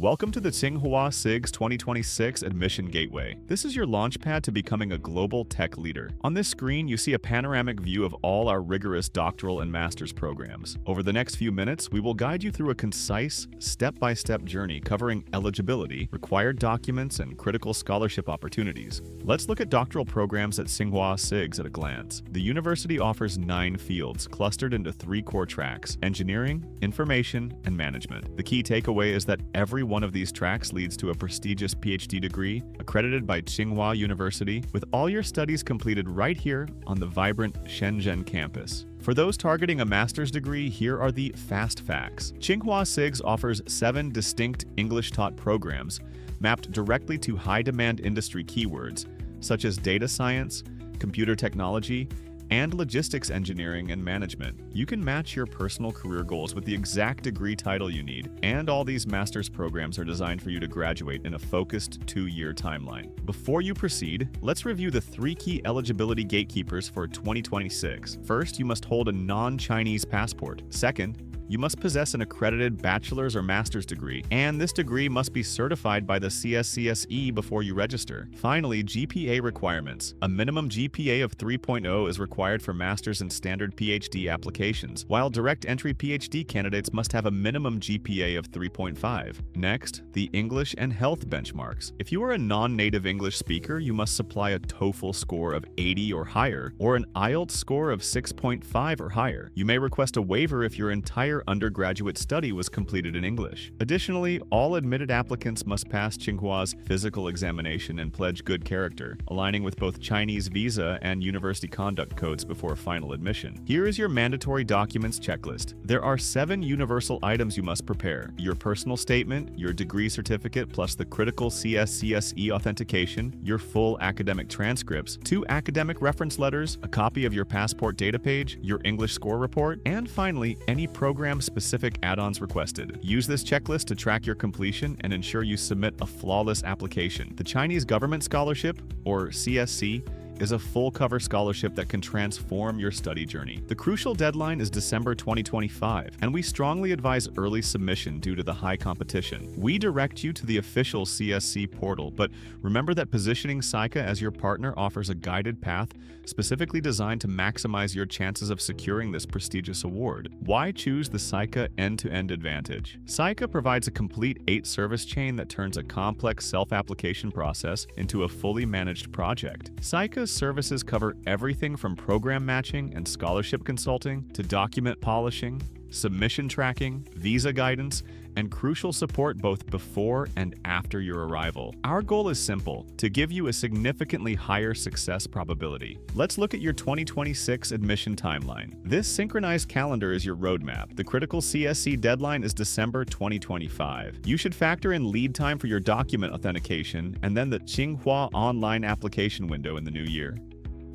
Welcome to the Tsinghua SIGS 2026 Admission Gateway. This is your launchpad to becoming a global tech leader. On this screen, you see a panoramic view of all our rigorous doctoral and master's programs. Over the next few minutes, we will guide you through a concise, step-by-step journey covering eligibility, required documents, and critical scholarship opportunities. Let's look at doctoral programs at Tsinghua SIGS at a glance. The university offers 9 fields, clustered into 3 core tracks: engineering, information, and management. The key takeaway is that every one of these tracks leads to a prestigious PhD degree accredited by Tsinghua University, with all your studies completed right here on the vibrant Shenzhen campus. For those targeting a master's degree, here are the fast facts. Tsinghua SIGS offers 7 distinct English-taught programs mapped directly to high-demand industry keywords, such as data science, computer technology, and logistics engineering and management. You can match your personal career goals with the exact degree title you need, and all these master's programs are designed for you to graduate in a focused 2-year timeline. Before you proceed, let's review the 3 key eligibility gatekeepers for 2026. First, you must hold a non-Chinese passport. Second, you must possess an accredited bachelor's or master's degree, and this degree must be certified by the CSCSE before you register. Finally, GPA requirements. A minimum GPA of 3.0 is required for master's and standard PhD applications, while direct entry PhD candidates must have a minimum GPA of 3.5. Next, the English and health benchmarks. If you are a non-native English speaker, you must supply a TOEFL score of 80 or higher, or an IELTS score of 6.5 or higher. You may request a waiver if your entire undergraduate study was completed in English. Additionally, all admitted applicants must pass Tsinghua's physical examination and pledge good character, aligning with both Chinese visa and university conduct codes before final admission. Here is your mandatory documents checklist. There are 7 universal items you must prepare: your personal statement, your degree certificate plus the critical CSCSE authentication, your full academic transcripts, 2 academic reference letters, a copy of your passport data page, your English score report, and finally, any program-specific add-ons requested. Use this checklist to track your completion and ensure you submit a flawless application. The Chinese Government Scholarship, or CSC, is a full-cover scholarship that can transform your study journey. The crucial deadline is December 2025, and we strongly advise early submission due to the high competition. We direct you to the official CSC portal, but remember that positioning SIGS as your partner offers a guided path specifically designed to maximize your chances of securing this prestigious award. Why choose the SIGS end-to-end advantage? SIGS provides a complete 8-service chain that turns a complex self-application process into a fully managed project. SIGS services cover everything from program matching and scholarship consulting to document polishing, submission tracking, visa guidance, and crucial support both before and after your arrival. Our goal is simple: to give you a significantly higher success probability. Let's look at your 2026 admission timeline. This synchronized calendar is your roadmap. The critical CSC deadline is December 2025. You should factor in lead time for your document authentication and then the Tsinghua online application window in the new year.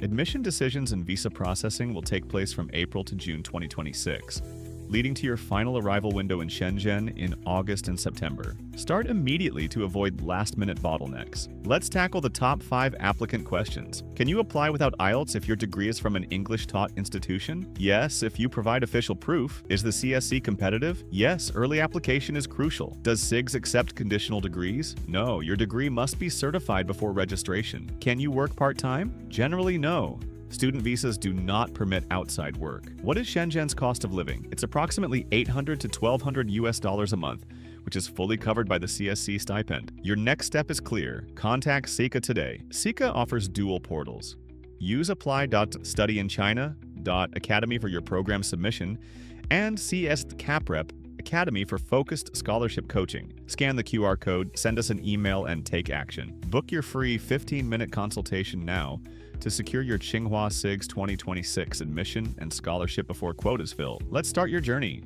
Admission decisions and visa processing will take place from April to June 2026. Leading to your final arrival window in Shenzhen in August and September. Start immediately to avoid last-minute bottlenecks. Let's tackle the top 5 applicant questions. Can you apply without IELTS if your degree is from an English-taught institution? Yes, if you provide official proof. Is the CSC competitive? Yes, early application is crucial. Does SIGS accept conditional degrees? No, your degree must be certified before registration. Can you work part-time? Generally, no. Student visas do not permit outside work. What is Shenzhen's cost of living? It's approximately $800 to $1,200 a month, which is fully covered by the CSC stipend. Your next step is clear. Contact SIGS today. SIGS offers dual portals. Use apply.studyinchina.academy for your program submission and CS CapRep Academy for focused scholarship coaching. Scan the QR code, send us an email, and take action. Book your free 15-minute consultation now to secure your Tsinghua SIGS 2026 admission and scholarship before quotas fill. Let's start your journey.